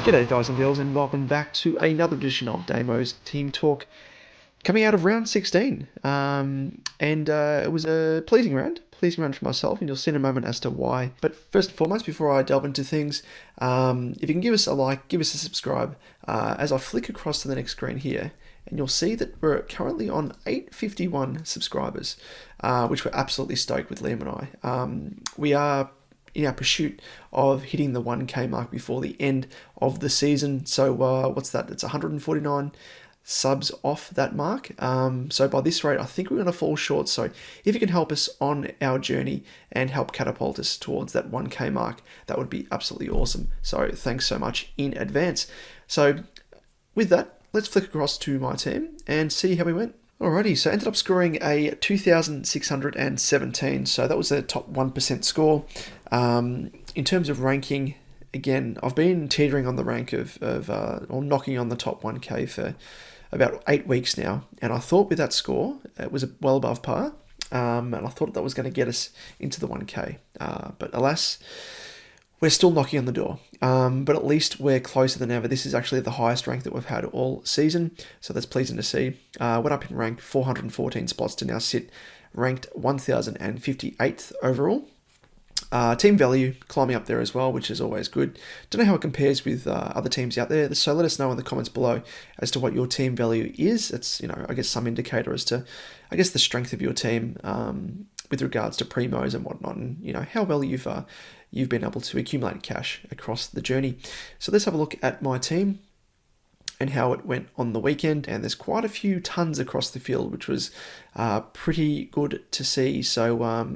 G'day guys and girls, and welcome back to another edition of Damo's Team Talk, coming out of round 16. It was a pleasing round for myself, and you'll see in a moment as to why. But first and foremost, before I delve into things, if you can give us a like, give us a subscribe, as I flick across to the next screen here, and you'll see that we're currently on 851 subscribers, which we're absolutely stoked with Liam and I. We are in our pursuit of hitting the 1K mark before the end of the season. So what's that? It's 149 subs off that mark. So by this rate, I think we're going to fall short. So if you can help us on our journey and help catapult us towards that 1K mark, that would be absolutely awesome. So thanks so much in advance. So with that, let's flick across to my team and see how we went. Alrighty, so ended up scoring a 2,617, so that was a top 1% score. In terms of ranking, again, I've been teetering on the rank or knocking on the top 1K for about 8 weeks now, and I thought with that score, it was well above par, and I thought that was going to get us into the 1K, but alas, we're still knocking on the door, but at least we're closer than ever. This is actually the highest rank that we've had all season, so that's pleasing to see. Went up in rank 414 spots to now sit ranked 1,058th overall. Team value climbing up there as well, which is always good. Don't know how it compares with other teams out there, so let us know in the comments below as to what your team value is. It's, I guess some indicator as to, the strength of your team with regards to primos and whatnot, and how well you've been able to accumulate cash across the journey. So let's have a look at my team and how it went on the weekend, and there's quite a few tons across the field, which was pretty good to see. So I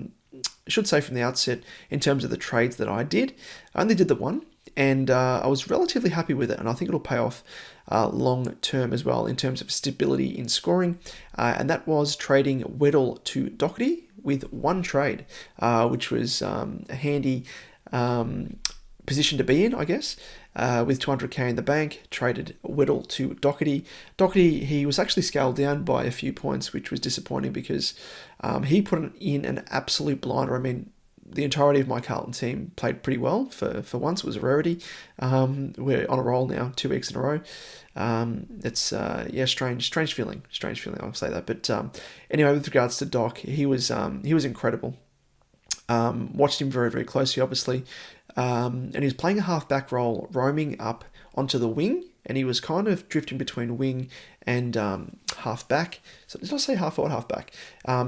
should say from the outset, in terms of the trades that I did, I only did the one, and I was relatively happy with it, and I think it'll pay off long term as well in terms of stability in scoring, and that was trading Weddle to Doherty with one trade, which was a handy position to be in, I guess. With 200k in the bank, traded Weddle to Doherty. Doherty, he was actually scaled down by a few points, which was disappointing because he put in an absolute blinder. I mean, the entirety of my Carlton team played pretty well for once. It was a rarity. We're on a roll now, 2 weeks in a row. It's strange feeling. I'll say that. But anyway, with regards to Doc, he was incredible. Watched him very, very closely, obviously. And he was playing a half-back role, roaming up onto the wing, and he was kind of drifting between wing and half-back. So did I say half-forward, half-back?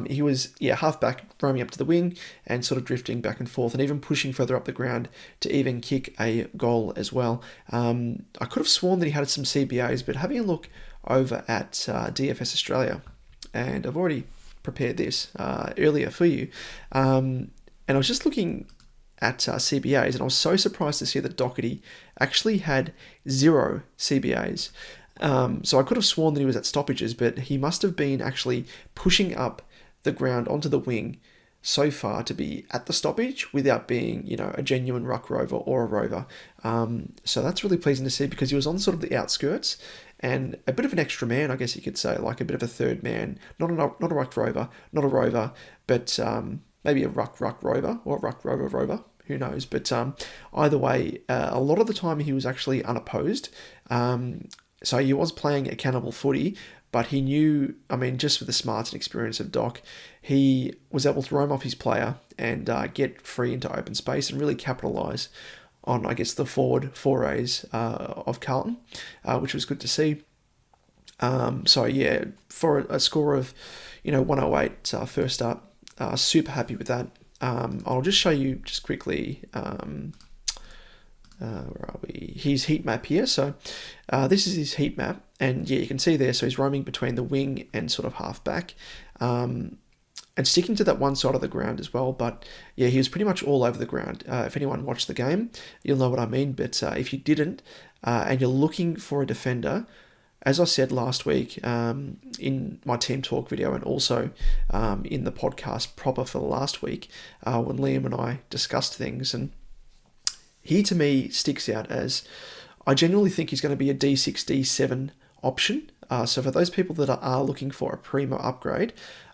He was, half-back, roaming up to the wing and sort of drifting back and forth and even pushing further up the ground to even kick a goal as well. I could have sworn that he had some CBAs, but having a look over at DFS Australia, and I've already prepared this earlier for you, and I was just looking at CBAs, and I was so surprised to see that Doherty actually had 0 CBAs. So I could have sworn that he was at stoppages, but he must have been actually pushing up the ground onto the wing so far to be at the stoppage without being, a genuine ruck rover or a rover. So that's really pleasing to see because he was on sort of the outskirts and a bit of an extra man, I guess you could say, like a bit of a third man, not a ruck rover, not a rover, but maybe a ruck rover or a ruck rover, who knows? But either way, a lot of the time he was actually unopposed. So he was playing accountable footy, but he knew, just with the smarts and experience of Doc, he was able to roam off his player and get free into open space and really capitalise on, I guess, the forward forays of Carlton, which was good to see. For a score of, 108 first up, super happy with that. I'll just show you just quickly, where are we? His heat map here. So this is his heat map, and you can see there, so he's roaming between the wing and sort of half back, and sticking to that one side of the ground as well. But yeah, he was pretty much all over the ground. If anyone watched the game, you'll know what I mean. But if you didn't, and you're looking for a defender, as I said last week in my Team Talk video and also in the podcast proper for last week when Liam and I discussed things, and he to me sticks out as I genuinely think he's going to be a D6, D7 option So for those people that are looking for a primo upgrade,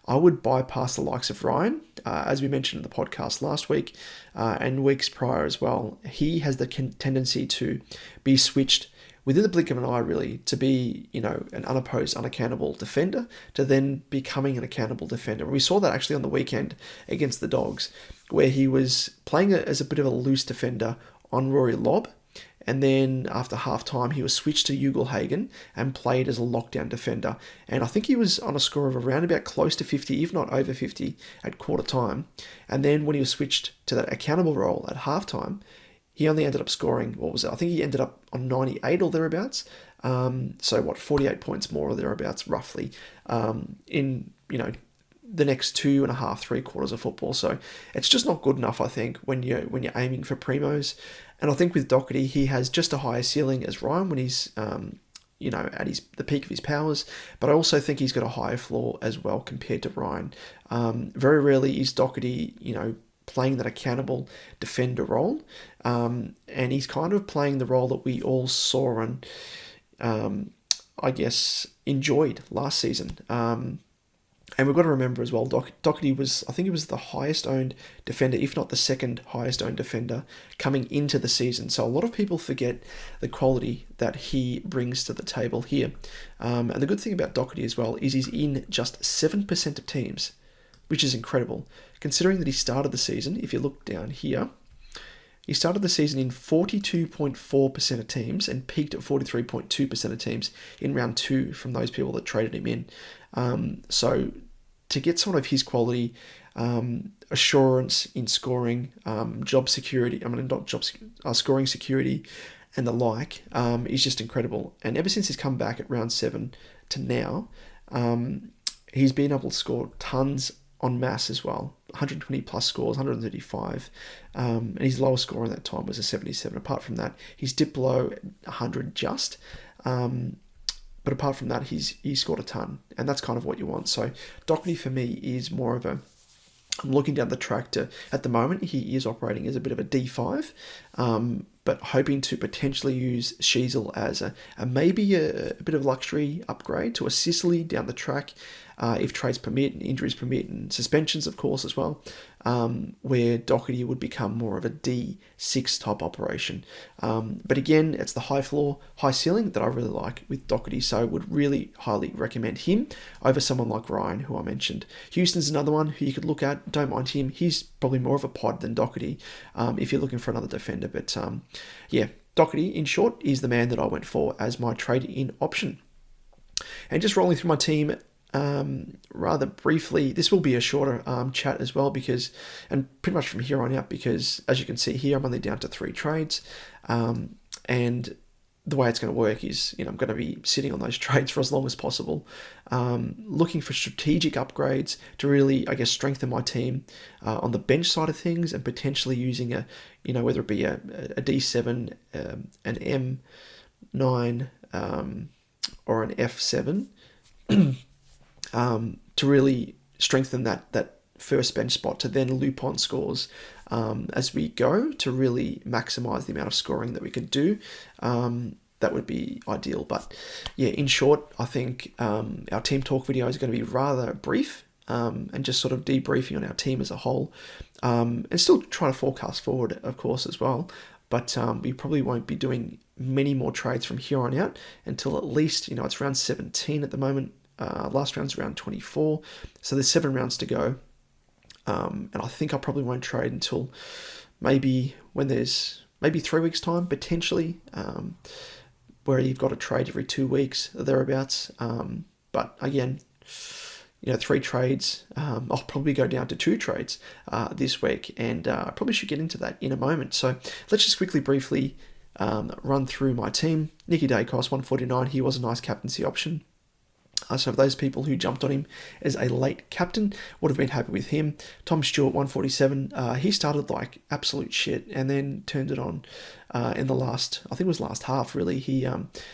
I would bypass the likes of Ryan, as we mentioned in the podcast last week and weeks prior as well. He has the tendency to be switched within the blink of an eye, really, to be, an unopposed, unaccountable defender, to then becoming an accountable defender. We saw that actually on the weekend against the Dogs, where he was playing as a bit of a loose defender on Rory Lobb, and then after half-time, he was switched to Ugle-Hagen and played as a lockdown defender. And I think he was on a score of around about close to 50, if not over 50, at quarter time. And then when he was switched to that accountable role at half-time, he only ended up scoring, I think he ended up on 98 or thereabouts. 48 points more or thereabouts, roughly, in, the next 2.5, 3 quarters of football. So it's just not good enough, I think, when you're aiming for primos. And I think with Doherty, he has just a higher ceiling as Ryan when he's, at the peak of his powers. But I also think he's got a higher floor as well compared to Ryan. Very rarely is Doherty, playing that accountable defender role. And he's kind of playing the role that we all saw and, enjoyed last season. And we've got to remember as well, Doherty was the highest owned defender, if not the second highest owned defender coming into the season. So a lot of people forget the quality that he brings to the table here. And the good thing about Doherty as well is he's in just 7% of teams, which is incredible. Considering that he started the season, if you look down here, he started the season in 42.4% of teams and peaked at 43.2% of teams in round 2 from those people that traded him in. So to get someone of his quality, assurance in scoring, scoring security and the like, is just incredible. And ever since he's come back at round 7 to now, he's been able to score tons en masse as well. 120 plus scores, 135, and his lowest score in that time was a 77. Apart from that, he's dipped below 100 just, but apart from that, he's scored a ton, and that's kind of what you want. So Doherty for me is more of a, I'm looking down the track to, at the moment, he is operating as a bit of a D5, but hoping to potentially use Sheasel as maybe a bit of luxury upgrade to a Sicily down the track, if trades permit and injuries permit and suspensions, of course, as well, where Doherty would become more of a D6 type operation. But again, it's the high floor, high ceiling that I really like with Doherty, so I would really highly recommend him over someone like Ryan, who I mentioned. Houston's another one who you could look at. Don't mind him. He's probably more of a pod than Doherty if you're looking for another defender. But Doherty, in short, is the man that I went for as my trade-in option. And just rolling through my team rather briefly, this will be a shorter chat as well, and pretty much from here on out, because as you can see here, I'm only down to 3 trades, and the way it's going to work is, I'm going to be sitting on those trades for as long as possible, looking for strategic upgrades to really, strengthen my team on the bench side of things, and potentially using whether it be a D7, an M9, or an F7, to really strengthen that first bench spot, to then loop on scores as we go, to really maximize the amount of scoring that we can do. That would be ideal. But yeah, in short, I think our team talk video is going to be rather brief, and just sort of debriefing on our team as a whole, and still trying to forecast forward, of course, as well. But we probably won't be doing many more trades from here on out until at least, it's round 17 at the moment. Last round's around 24, so there's 7 rounds to go, and I think I probably won't trade until maybe 3 weeks time, potentially, where you've got to trade every 2 weeks, thereabouts. But again, 3 trades, I'll probably go down to 2 trades this week, and I probably should get into that in a moment. So let's just briefly run through my team. Nicky Dacos, 149, he was a nice captaincy option. So for those people who jumped on him as a late captain, would have been happy with him. Tom Stewart, 147, he started like absolute shit and then turned it on in the last half, really. He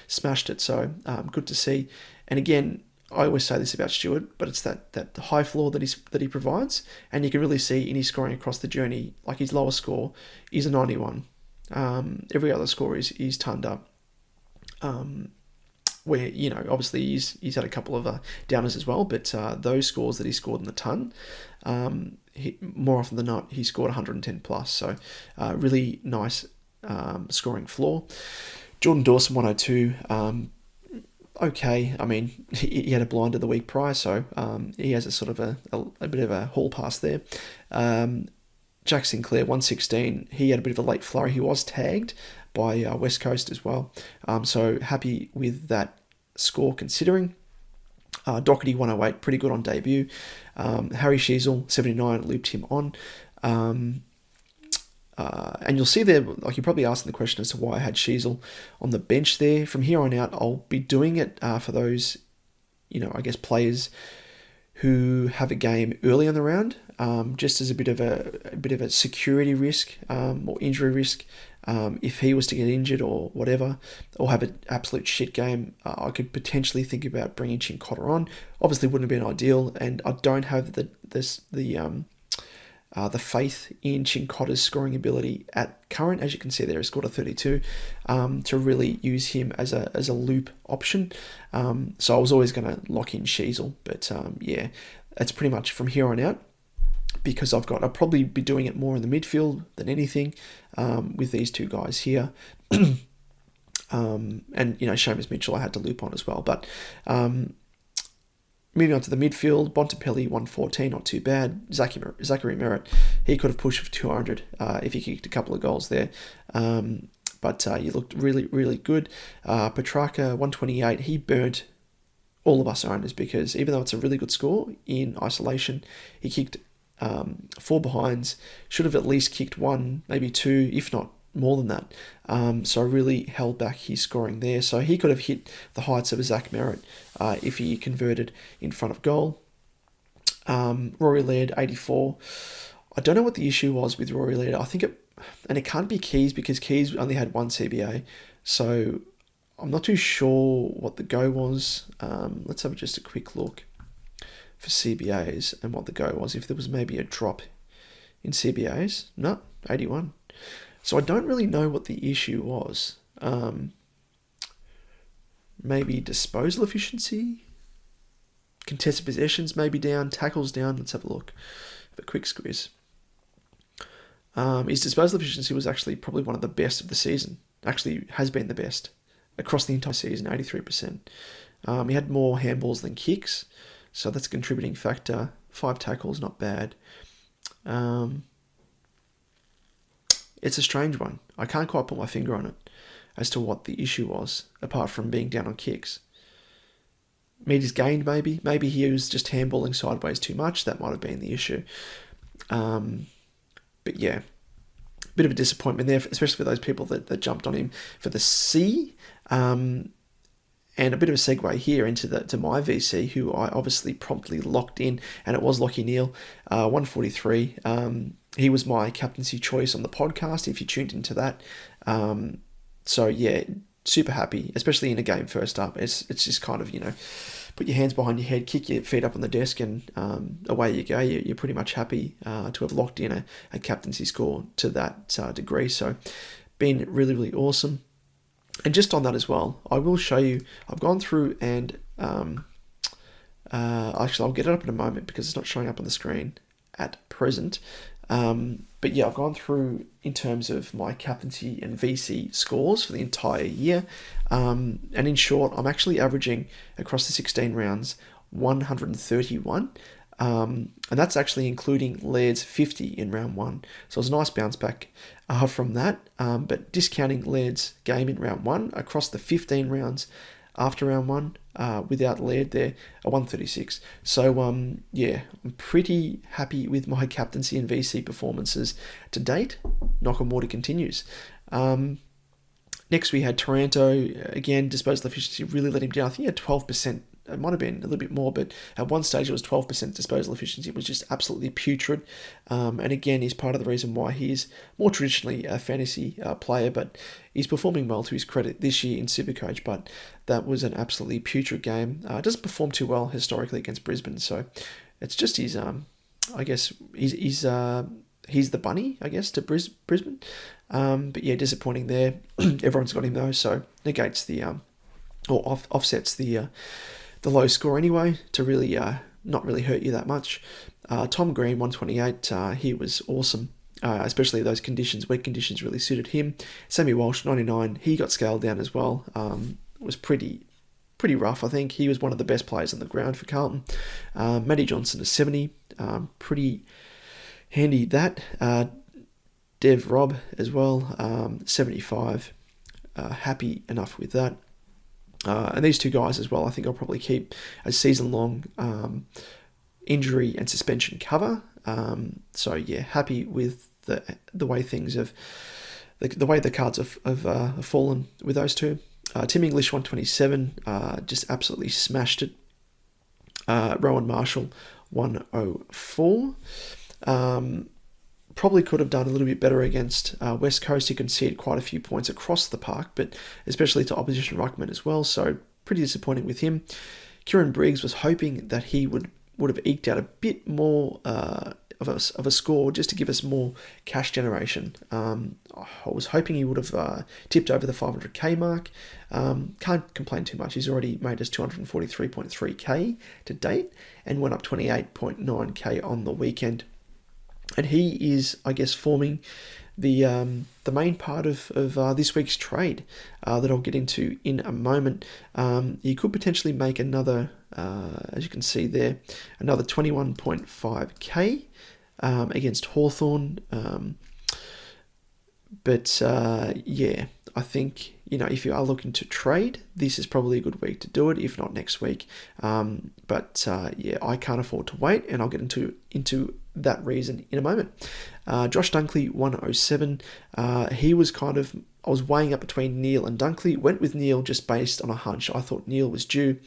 smashed it, so good to see. And again, I always say this about Stewart, but it's that high floor that he provides, and you can really see in his scoring across the journey, like his lowest score is a 91. Every other score is turned up. where, obviously he's had a couple of downers as well, but those scores that he scored in the ton, more often than not, he scored 110 plus. So really nice scoring floor. Jordan Dawson, 102. Okay, I mean, he had a blinder the week prior, so he has a sort of a bit of a hall pass there. Jack Sinclair, 116. He had a bit of a late flurry. He was tagged by West Coast as well. So happy with that score considering. Doherty, 108, pretty good on debut. Harry Sheasel, 79, looped him on. And you'll see there, like you're probably asking the question as to why I had Sheasel on the bench there. From here on out, I'll be doing it for those, I guess players who have a game early in the round, just as a bit of a security risk or injury risk. If he was to get injured or whatever, or have an absolute shit game, I could potentially think about bringing Chincotta on. Obviously, wouldn't have been ideal, and I don't have the faith in Chincotta's scoring ability at current. As you can see there, he scored a 32, to really use him as a loop option. So I was always going to lock in Sheasel, but yeah, that's pretty much from here on out, because I'll probably be doing it more in the midfield than anything with these two guys here. And, Seamus Mitchell I had to loop on as well. But moving on to the midfield, Bontempelli, 114, not too bad. Zachary Merritt, he could have pushed for 200 if he kicked a couple of goals there. But he looked really, really good. Petrarca, 128, he burnt all of us owners, because even though it's a really good score in isolation, he kicked 4 behinds, should have at least kicked 1, maybe 2, if not more than that. So I really held back his scoring there. So he could have hit the heights of a Zach Merritt if he converted in front of goal. Rory Laird, 84. I don't know what the issue was with Rory Laird. I think it can't be Keys, because Keys only had 1 CBA. So I'm not too sure what the go was. Let's have just a quick look for CBAs and what the go was. If there was maybe a drop in CBAs. No, 81. So I don't really know what the issue was. Maybe disposal efficiency? Contested possessions maybe down, tackles down. Let's have a look. Have a quick squeeze. His disposal efficiency was actually probably one of the best of the season. Actually has been the best across the entire season, 83%. He had more handballs than kicks, so that's a contributing factor. 5 tackles, not bad. It's a strange one. I can't quite put my finger on it as to what the issue was, apart from being down on kicks. Meters gained, maybe. Maybe he was just handballing sideways too much. That might have been the issue. But yeah, bit of a disappointment there, especially for those people that jumped on him for the C. And a bit of a segue here into my VC, who I obviously promptly locked in, and it was Lachie Neale, 143. He was my captaincy choice on the podcast, if you tuned into that. So yeah, super happy, especially in a game first up. It's just kind of, put your hands behind your head, kick your feet up on the desk, and away you go. You're pretty much happy to have locked in a captaincy score to that degree. So been really, really awesome. And just on that as well, I will show you, I've gone through and, actually I'll get it up in a moment because it's not showing up on the screen at present. But yeah, I've gone through in terms of my captaincy and VC scores for the entire year. And in short, I'm actually averaging across the 16 rounds 131. And that's actually including Laird's 50 in round 1. So it was a nice bounce back from that. But discounting Laird's game in round 1 across the 15 rounds after round 1, without Laird there, a 136. So yeah, I'm pretty happy with my captaincy and VC performances to date. Knock on wood, it continues. Next we had Taranto. Again, disposal efficiency really let him down. I think he had 12%. It might have been a little bit more, but at one stage it was 12% disposal efficiency. It was just absolutely putrid. And again, he's part of the reason why he's more traditionally a fantasy player, but he's performing well to his credit this year in SuperCoach. But that was an absolutely putrid game. Doesn't perform too well historically against Brisbane, so it's just his. I guess he's the bunny, I guess, to Brisbane. But yeah, disappointing there. Everyone's got him though, so negates the or offsets the low score anyway, to really not really hurt you that much. Tom Green, 128, he was awesome. Especially those conditions, weak conditions really suited him. Sammy Walsh, 99, he got scaled down as well. It was pretty rough, I think. He was one of the best players on the ground for Carlton. Matty Johnson is 70, pretty handy that. Dev Robb as well, 75, happy enough with that. And these two guys as well, I think I'll probably keep a season-long injury and suspension cover. So yeah, happy with the way things have, the way the cards have fallen with those two. Tim English, 127, just absolutely smashed it. Rowan Marshall, 104. Probably could have done a little bit better against West Coast. He conceded quite a few points across the park, but especially to opposition ruckmen as well, so pretty disappointing with him. Kieran Briggs was hoping that he would have eked out a bit more of a score just to give us more cash generation. I was hoping he would have tipped over the 500k mark. Can't complain too much. He's already made us 243.3k to date and went up 28.9k on the weekend. And he is, I guess, forming the main part of this week's trade that I'll get into in a moment. You could potentially make another, as you can see there, another 21.5k against Hawthorn. But yeah, I think, if you are looking to trade, this is probably a good week to do it, if not next week. But yeah, I can't afford to wait, and I'll get into that reason in a moment. Josh Dunkley, 107. He was I was weighing up between Neil and Dunkley. Went with Neil just based on a hunch. I thought Neil was due.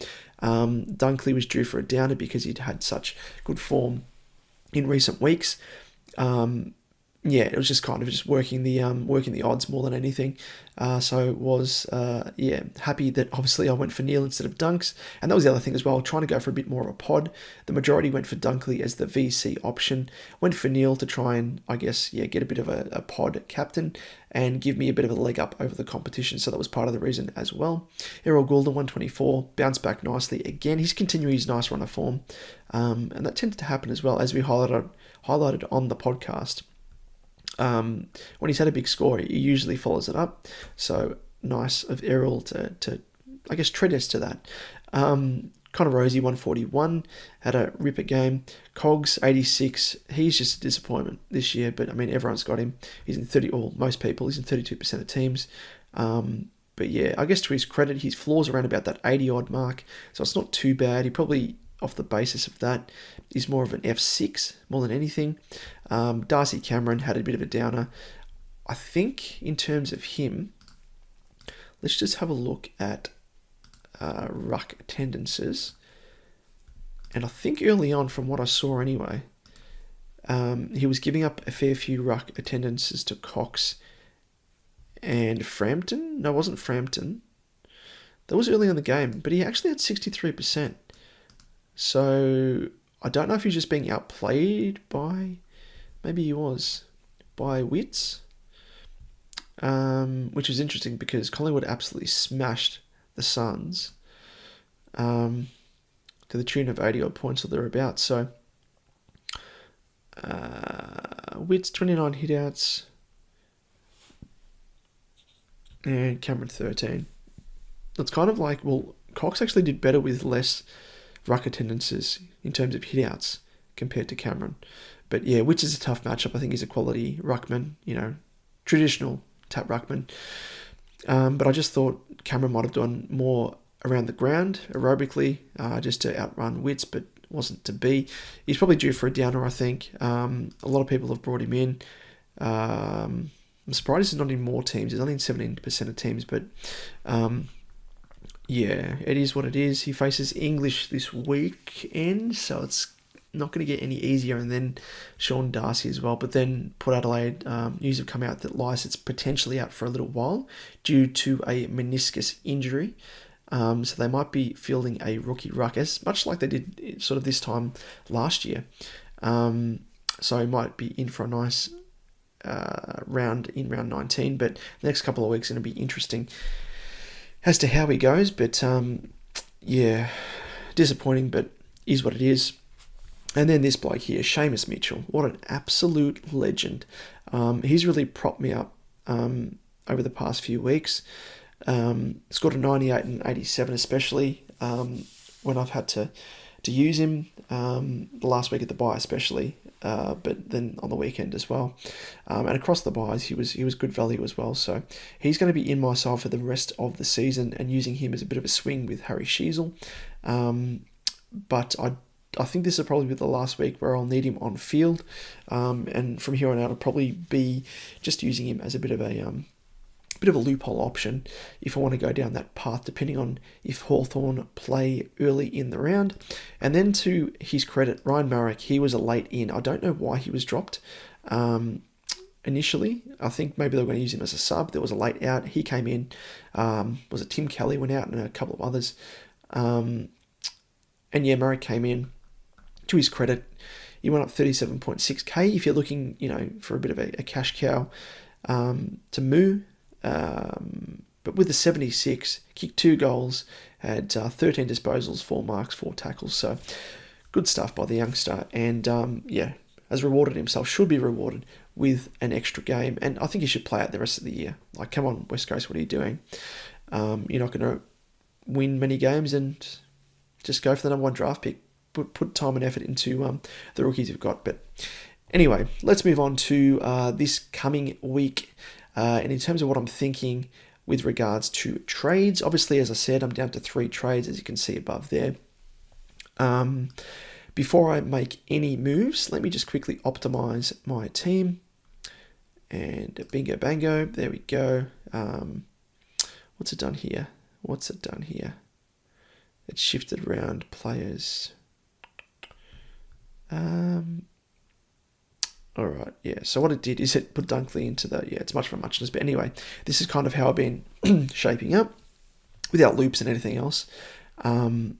Dunkley was due for a downer because he'd had such good form in recent weeks. Yeah, it was just just working the odds more than anything. So was happy that obviously I went for Neil instead of Dunks, and that was the other thing as well. Trying to go for a bit more of a pod. The majority went for Dunkley as the VC option. Went for Neil to try and get a bit of a pod captain and give me a bit of a leg up over the competition. So that was part of the reason as well. Errol Goulden, 124, bounced back nicely again. He's continuing his nice run of form, and that tended to happen as well, as we highlighted on the podcast. When he's had a big score, he usually follows it up. So nice of Errol to treat us to that. Connor Rosie, 141, had a ripper game. Cogs, 86. He's just a disappointment this year, but everyone's got him. He's in most people, he's in 32% of teams. But yeah, I guess to his credit, his floor's around about that 80 odd mark, so it's not too bad. He probably, off the basis of that, is more of an F6 more than anything. Darcy Cameron had a bit of a downer. I think in terms of him, let's just have a look at ruck attendances. And I think early on, from what I saw anyway, he was giving up a fair few ruck attendances to Cox and Frampton. No, it wasn't Frampton. That was early in the game, but he actually had 63%. So I don't know if he's just being outplayed by, maybe he was, by Wits, which was interesting because Collingwood absolutely smashed the Suns to the tune of 80 odd points or thereabouts. So Wits, 29 hitouts, and Cameron, 13. It's kind of like, well, Cox actually did better with less ruck attendances in terms of hitouts compared to Cameron. But yeah, Wits is a tough matchup. I think he's a quality ruckman, traditional tap ruckman. But I just thought Cameron might have done more around the ground aerobically, just to outrun Wits, but wasn't to be. He's probably due for a downer, I think. A lot of people have brought him in. I'm surprised he's not in more teams. He's only in 17% of teams, but yeah, it is what it is. He faces English this weekend, so it's not going to get any easier. And then Sean Darcy as well. But then Port Adelaide, news have come out that Lycett's potentially out for a little while due to a meniscus injury. So they might be fielding a rookie ruckus, much like they did sort of this time last year. So he might be in for a nice round 19, but the next couple of weeks are going to be interesting. as to how he goes, but yeah, disappointing, but is what it is. And then this bloke here, Seamus Mitchell, what an absolute legend. He's really propped me up over the past few weeks. Scored a 98 and 87 especially when I've had to use him, the last week at the bye especially, but then on the weekend as well. And across the byes, he was good value as well. So he's going to be in my side for the rest of the season and using him as a bit of a swing with Harry Sheasel. But I think this will probably be the last week where I'll need him on field. And from here on out, I'll probably be just using him as a bit of a loophole option if I want to go down that path, depending on if Hawthorn play early in the round. And then to his credit, Ryan Marek, he was a late in. I don't know why he was dropped initially. I think maybe they were going to use him as a sub. There was a late out. He came in. Was it Tim Kelly went out and a couple of others? And yeah, Marek came in. To his credit, he went up 37.6k. If you're looking, for a bit of a cash cow to moo. But with the 76, kicked 2 goals, had 13 disposals, 4 marks, 4 tackles. So good stuff by the youngster. And has rewarded himself, should be rewarded with an extra game. And I think he should play out the rest of the year. Like, come on, West Coast, what are you doing? You're not going to win many games and just go for the number 1 draft pick. Put time and effort into the rookies you've got. But anyway, let's move on to this coming week. And in terms of what I'm thinking with regards to trades, obviously, as I said, I'm down to 3 trades, as you can see above there. Before I make any moves, let me just quickly optimize my team. And bingo, bango, there we go. What's it done here? It's shifted around players. All right, yeah. So what it did is it put Dunkley into it's much for muchness. But anyway, this is kind of how I've been shaping up without loops and anything else. And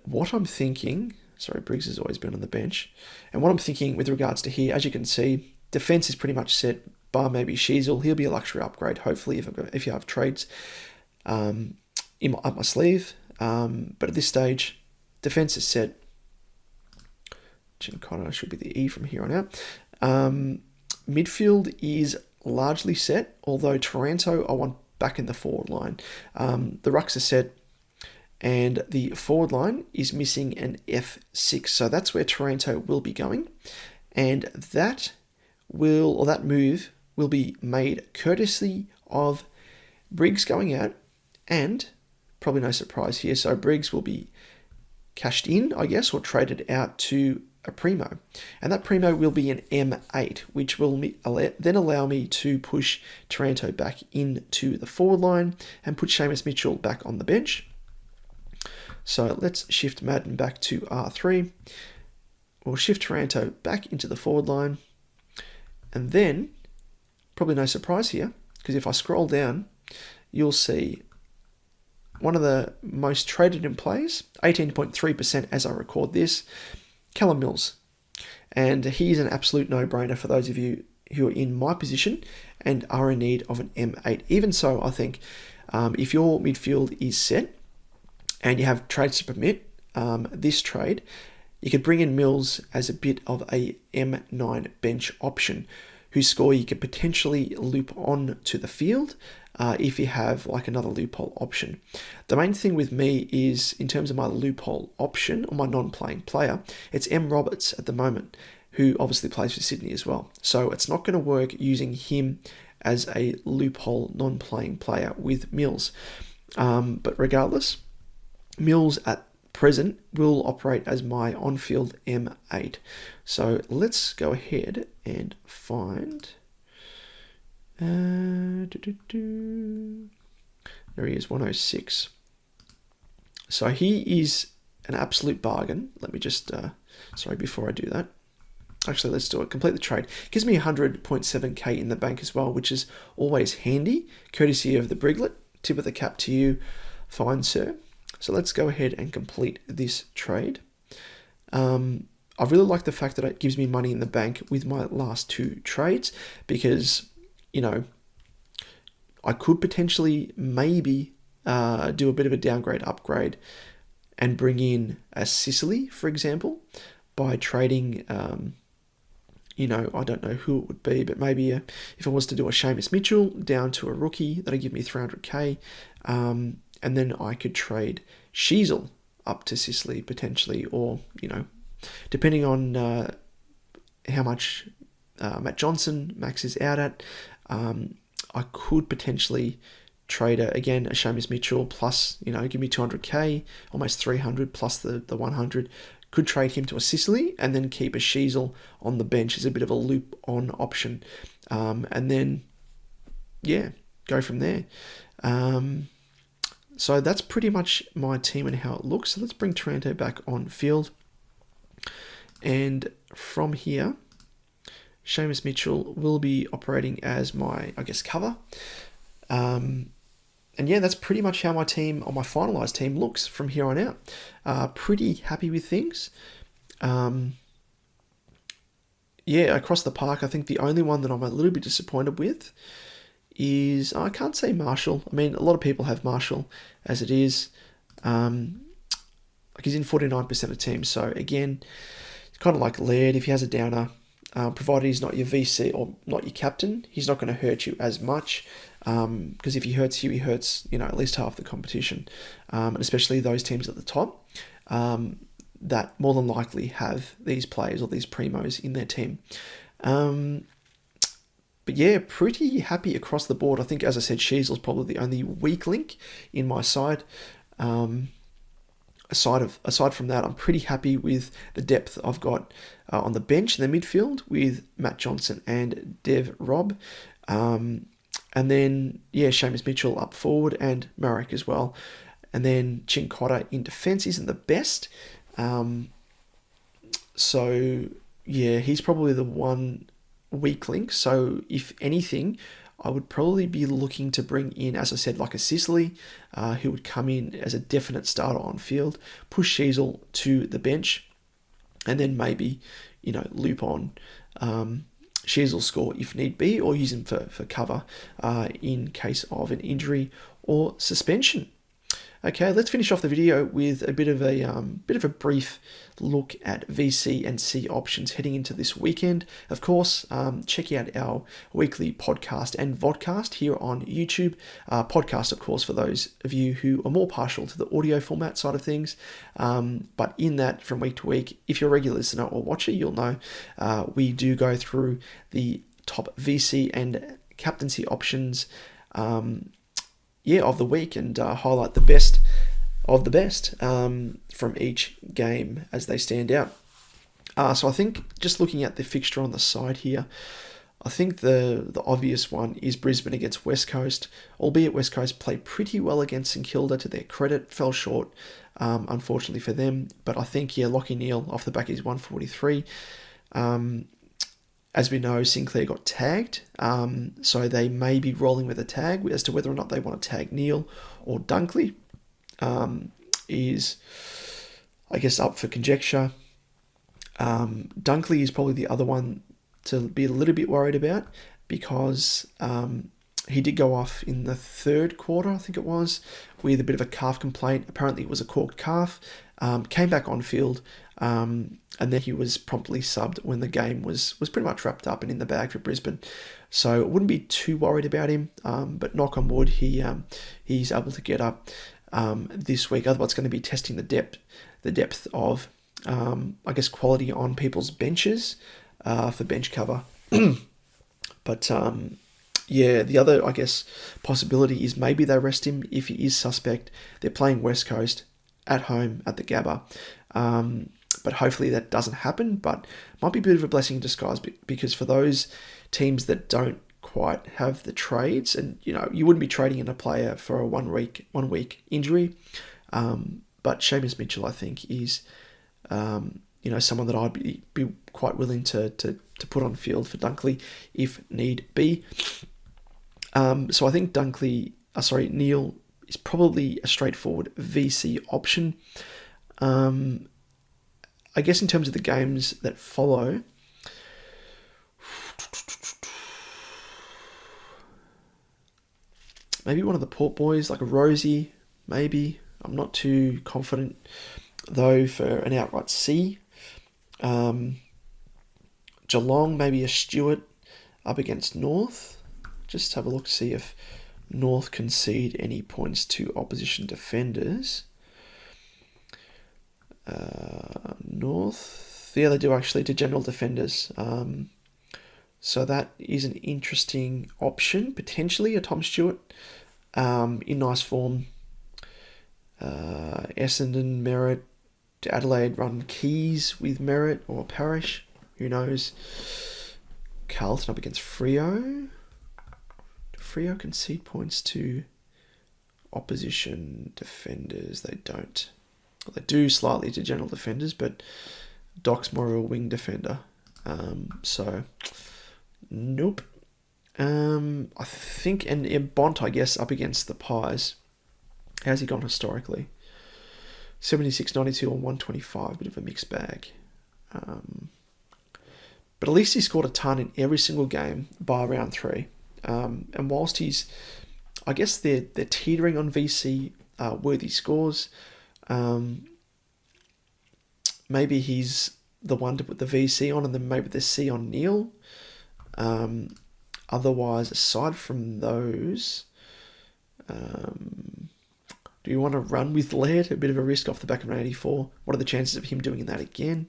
what I'm thinking, sorry, Briggs has always been on the bench. And what I'm thinking with regards to here, as you can see, defense is pretty much set, bar maybe Sheasel. He'll be a luxury upgrade, hopefully, if you have trades up my sleeve. But at this stage, defense is set. Connor should be the E from here on out. Midfield is largely set, although Taranto I want back in the forward line. The rucks are set, and the forward line is missing an F6, so that's where Taranto will be going, and that move will be made courtesy of Briggs going out, and probably no surprise here, so Briggs will be cashed in, I guess, or traded out to a Primo. And that Primo will be an M8, which will then allow me to push Taranto back into the forward line and put Seamus Mitchell back on the bench. So let's shift Madden back to R3. We'll shift Taranto back into the forward line. And then, probably no surprise here, because if I scroll down, you'll see one of the most traded in plays, 18.3% as I record this, Callum Mills. And he's an absolute no-brainer for those of you who are in my position and are in need of an M8. Even so, I think if your midfield is set and you have trades to permit this trade, you could bring in Mills as a bit of a M9 bench option, whose score you could potentially loop on to the field if you have like another loophole option. The main thing with me is, in terms of my loophole option or my non-playing player, it's M. Roberts at the moment, who obviously plays for Sydney as well. So it's not going to work using him as a loophole non-playing player with Mills. But regardless, Mills at present will operate as my on-field M8. So let's go ahead and find... there he is, 106. So he is an absolute bargain. Let me just, before I do that, actually, let's do it. Complete the trade. Gives me 100.7k in the bank as well, which is always handy, courtesy of the Briglet. Tip of the cap to you, fine sir. So let's go ahead and complete this trade. I really like the fact that it gives me money in the bank with my last 2 trades, because, I could potentially maybe do a bit of a downgrade upgrade and bring in a Sicily, for example, by trading, I don't know who it would be, but maybe if I was to do a Seamus Mitchell down to a rookie, that'd give me 300k, and then I could trade Sheasel up to Sicily potentially, or, depending on how much Matt Johnson maxes out at, I could potentially trade a Seamus Mitchell plus, give me 200k, almost 300 plus the 100. Could trade him to a Sicily and then keep a Sheasel on the bench as a bit of a loop on option, and then go from there. So that's pretty much my team and how it looks. So let's bring Taranto back on field, and from here, Seamus Mitchell will be operating as my, cover. And that's pretty much how my team, or my finalised team, looks from here on out. Pretty happy with things. Across the park, I think the only one that I'm a little bit disappointed with is, I can't say Marshall. I mean, a lot of people have Marshall as it is. He's in 49% of teams. So again, it's kind of like Laird. If he has a downer, provided he's not your VC or not your captain, he's not going to hurt you as much. Because if he hurts you, he hurts, at least half the competition. And especially those teams at the top that more than likely have these players or these primos in their team. But pretty happy across the board. I think, as I said, Sheasel's probably the only weak link in my side. Aside from that, I'm pretty happy with the depth I've got on the bench in the midfield with Matt Johnson and Dev Robb. And then, Seamus Mitchell up forward and Marek as well. And then Chincotta in defence isn't the best. He's probably the one weak link. So if anything, I would probably be looking to bring in, as I said, like a Sicily, who would come in as a definite starter on field, push Sheasel to the bench, and then maybe, loop on Sheasel's score if need be, or use him for cover in case of an injury or suspension. Okay, let's finish off the video with a bit of a brief look at VC and C options heading into this weekend. Of course, check out our weekly podcast and vodcast here on YouTube. Podcast, of course, for those of you who are more partial to the audio format side of things. But in that, from week to week, if you're a regular listener or watcher, you'll know we do go through the top VC and captaincy options of the week and highlight the best of the best from each game as they stand out. So I think just looking at the fixture on the side here, I think the obvious one is Brisbane against West Coast, albeit West Coast played pretty well against St Kilda to their credit, fell short, unfortunately for them. But I think, Lachie Neale off the back is 143. As we know, Sinclair got tagged, so they may be rolling with a tag. As to whether or not they want to tag Neale or Dunkley is, I guess, up for conjecture. Dunkley is probably the other one to be a little bit worried about because he did go off in the third quarter, I think it was, with a bit of a calf complaint. Apparently it was a corked calf. Came back on field, and then he was promptly subbed when the game was pretty much wrapped up and in the bag for Brisbane. So I wouldn't be too worried about him, but knock on wood, he's able to get up this week. Otherwise, it's going to be testing the depth of, quality on people's benches for bench cover. But the other, possibility is maybe they rest him if he is suspect. They're playing West Coast at home at the Gabba. But hopefully that doesn't happen, but might be a bit of a blessing in disguise because for those teams that don't quite have the trades, and you wouldn't be trading in a player for a one week injury, but Seamus Mitchell I think is someone that I'd be quite willing to put on field for Dunkley if need be. So I think Neale is probably a straightforward VC option. I guess in terms of the games that follow, Maybe one of the Port boys, like a Rosie, maybe. I'm not too confident, though, for an outright C. Geelong, maybe a Stewart up against North. Just have a look to see if North concede any points to opposition defenders. North, yeah, they do actually, to general defenders. So that is an interesting option, potentially, a Tom Stewart in nice form. Essendon, Merritt, Adelaide run Keys with Merritt or Parrish, who knows. Carlton up against Freo. Do Freo concede points to opposition defenders? They don't. Well, they do slightly to general defenders, but Doc's more of a wing defender. So, nope. I think, and Bont, I guess, up against the Pies. How's he gone historically? 76, 92 on 125, bit of a mixed bag. But at least he scored a ton in every single game by round 3. And whilst he's, I guess they're teetering on VC worthy scores, maybe he's the one to put the VC on and then maybe the C on Neil. Otherwise, aside from those, do you want to run with Laird? A bit of a risk off the back of an 84. What are the chances of him doing that again?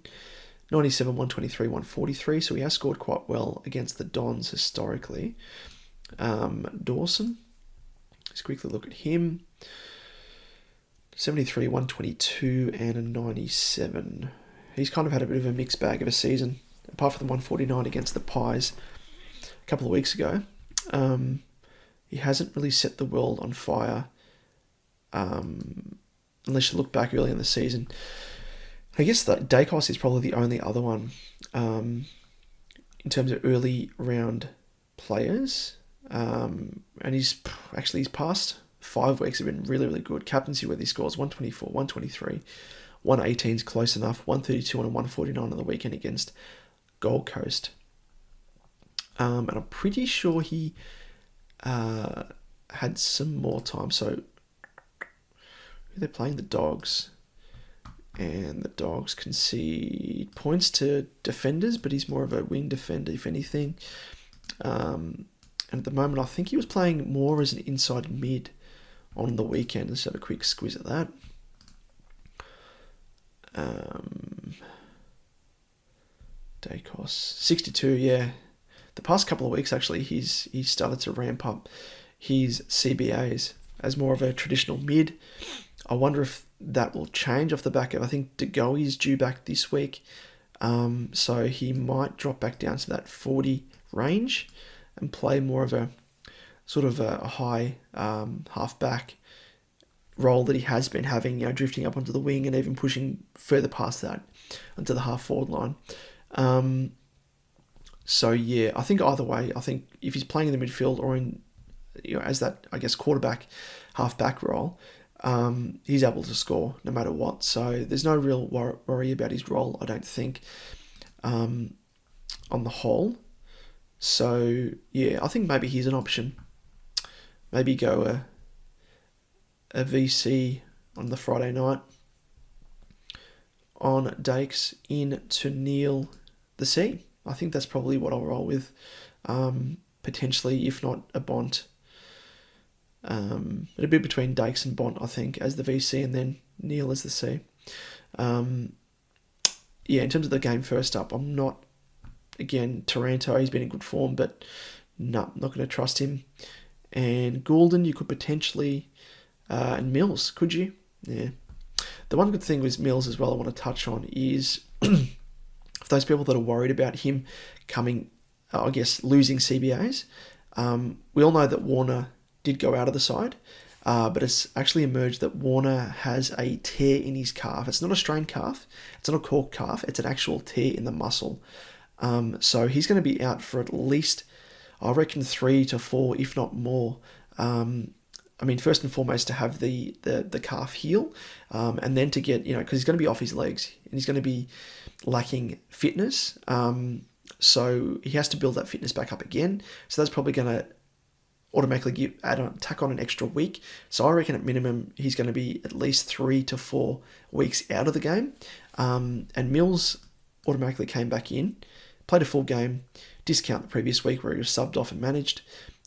97, 123, 143. So he has scored quite well against the Dons historically. Dawson. Let's quickly look at him. 73, 122, and a 97. He's kind of had a bit of a mixed bag of a season. Apart from the 149 against the Pies a couple of weeks ago. He hasn't really set the world on fire. Unless you look back early in the season. I guess that Dacos is probably the only other one in terms of early round players. And his past 5 weeks have been really, really good. Captaincy worthy scores 124, 123, 118 is close enough, 132 and a 149 on the weekend against Gold Coast. And I'm pretty sure he had some more time. So they're playing the Dogs, and the Dogs concede points to defenders, but he's more of a wing defender, if anything. And at the moment, I think he was playing more as an inside mid on the weekend. Let's have a quick squiz at that. Dacos, 62, yeah. The past couple of weeks, actually, he's started to ramp up his CBAs as more of a traditional mid. I wonder if that will change off the back of, I think DeGoey is due back this week. So he might drop back down to that 40 range and play more of a sort of a high half-back role that he has been having, drifting up onto the wing and even pushing further past that onto the half-forward line. So yeah, I think either way, I think if he's playing in the midfield or in, as that, I guess, quarterback, half-back role, he's able to score no matter what. So there's no real worry about his role, I don't think, on the whole. So yeah, I think maybe he's an option. Maybe go a VC on the Friday night on Dakes into Neil the C. I think that's probably what I'll roll with. Potentially, if not a Bont. It'll be between Dakes and Bont, I think, as the VC, and then Neil as the C. Yeah, in terms of the game first up, I'm not, again, Taranto, he's been in good form, but no, not going to trust him. And Goulden, you could potentially, and Mills, could you? Yeah. The one good thing with Mills as well I want to touch on is, for those people that are worried about him coming, I guess, losing CBAs, we all know that Warner did go out of the side, but it's actually emerged that Warner has a tear in his calf. It's not a strained calf, it's not a cork calf, it's an actual tear in the muscle. So he's going to be out for at least, I reckon, 3 to 4, if not more. I mean, first and foremost, to have the calf heal, and then to get, because he's going to be off his legs, and he's going to be lacking fitness. So he has to build that fitness back up again. So that's probably going to automatically tack on an extra week. So I reckon at minimum he's going to be at least 3 to 4 weeks out of the game. And Mills automatically came back in, played a full game, discount the previous week where he was subbed off and managed.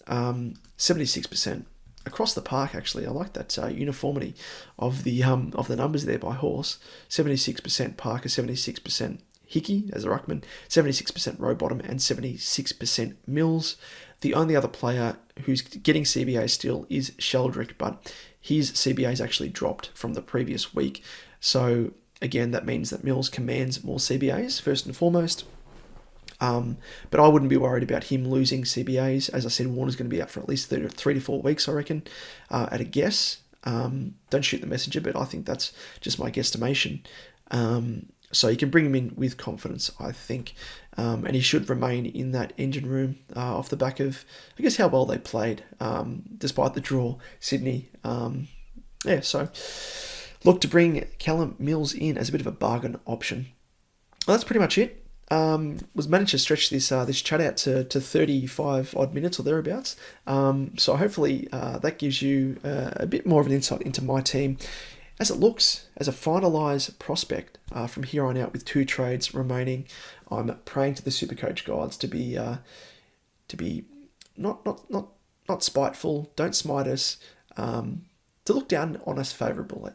76% across the park. Actually, I like that uniformity of the numbers there by horse. 76% Parker, 76% Hickey as a ruckman, 76% Rowbottom, and 76% Mills. The only other player who's getting CBA still is Sheldrick, but his CBA is actually dropped from the previous week. So again, that means that Mills commands more CBAs first and foremost. But I wouldn't be worried about him losing CBAs. As I said, Warner's going to be out for at least 3 to 4 weeks, I reckon, at a guess. Don't shoot the messenger, but I think that's just my guesstimation. So you can bring him in with confidence, I think. And he should remain in that engine room off the back of, I guess, how well they played, despite the draw, Sydney. So look to bring Callum Mills in as a bit of a bargain option. Well, that's pretty much it. Was managed to stretch this chat out to 35 odd minutes or thereabouts. So hopefully that gives you a bit more of an insight into my team as it looks as a finalised prospect from here on out with 2 trades remaining. I'm praying to the SuperCoach gods to be not spiteful, don't smite us, to look down on us favourably,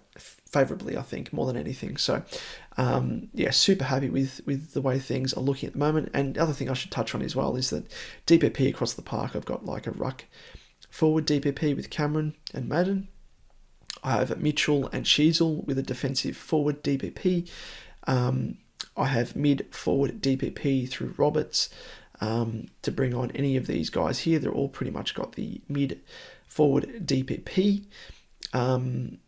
I think, more than anything. So, super happy with the way things are looking at the moment. And the other thing I should touch on as well is that DPP across the park, I've got like a ruck forward DPP with Cameron and Madden. I have Mitchell and Sheasel with a defensive forward DPP. I have mid forward DPP through Roberts. To bring on any of these guys here, they're all pretty much got the mid forward DPP. And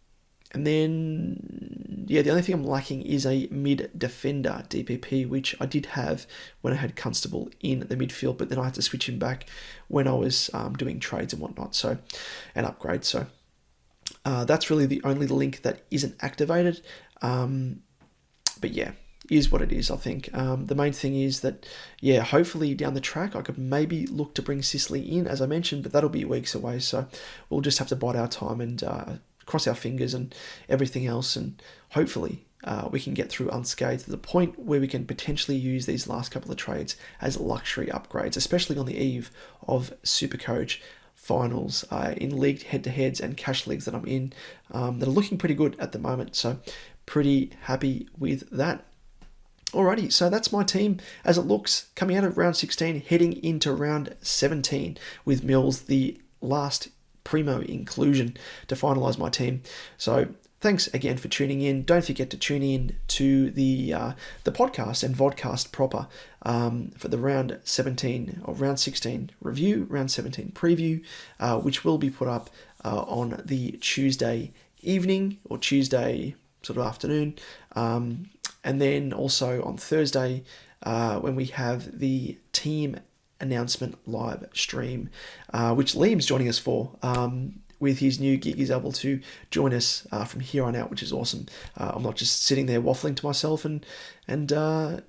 then, the only thing I'm lacking is a mid-defender DPP, which I did have when I had Constable in the midfield, but then I had to switch him back when I was doing trades and whatnot, and upgrades. So that's really the only link that isn't activated. But is what it is, I think. The main thing is that, hopefully down the track, I could maybe look to bring Sicily in, as I mentioned, but that'll be weeks away, so we'll just have to bide our time and cross our fingers and everything else, and hopefully we can get through unscathed to the point where we can potentially use these last couple of trades as luxury upgrades, especially on the eve of SuperCoach finals in league head-to-heads and cash leagues that I'm in that are looking pretty good at the moment, so pretty happy with that. Alrighty, so that's my team as it looks coming out of round 16, heading into round 17 with Mills, the last primo inclusion to finalise my team. So thanks again for tuning in. Don't forget to tune in to the podcast and vodcast proper for the round 17 or round 16 review, round 17 preview, which will be put up on the Tuesday evening or Tuesday sort of afternoon. And then also on Thursday, when we have the team announcement live stream, which Liam's joining us for. With his new gig, he's able to join us from here on out, which is awesome. I'm not just sitting there waffling to myself and I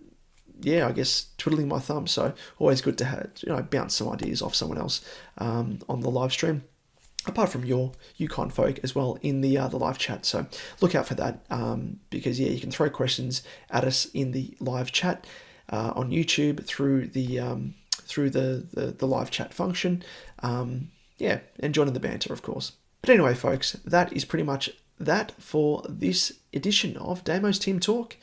guess twiddling my thumbs. So always good to have, bounce some ideas off someone else on the live stream. Apart from you kind folk as well in the live chat. So look out for that because you can throw questions at us in the live chat on YouTube through the live chat function. And joining the banter, of course. But anyway, folks, that is pretty much that for this edition of Damo's Team Talk.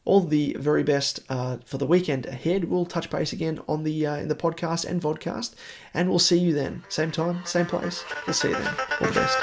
All the very best for the weekend ahead. We'll touch base again on the in the podcast and vodcast, and we'll see you then. Same time, same place. We'll see you then. All the best.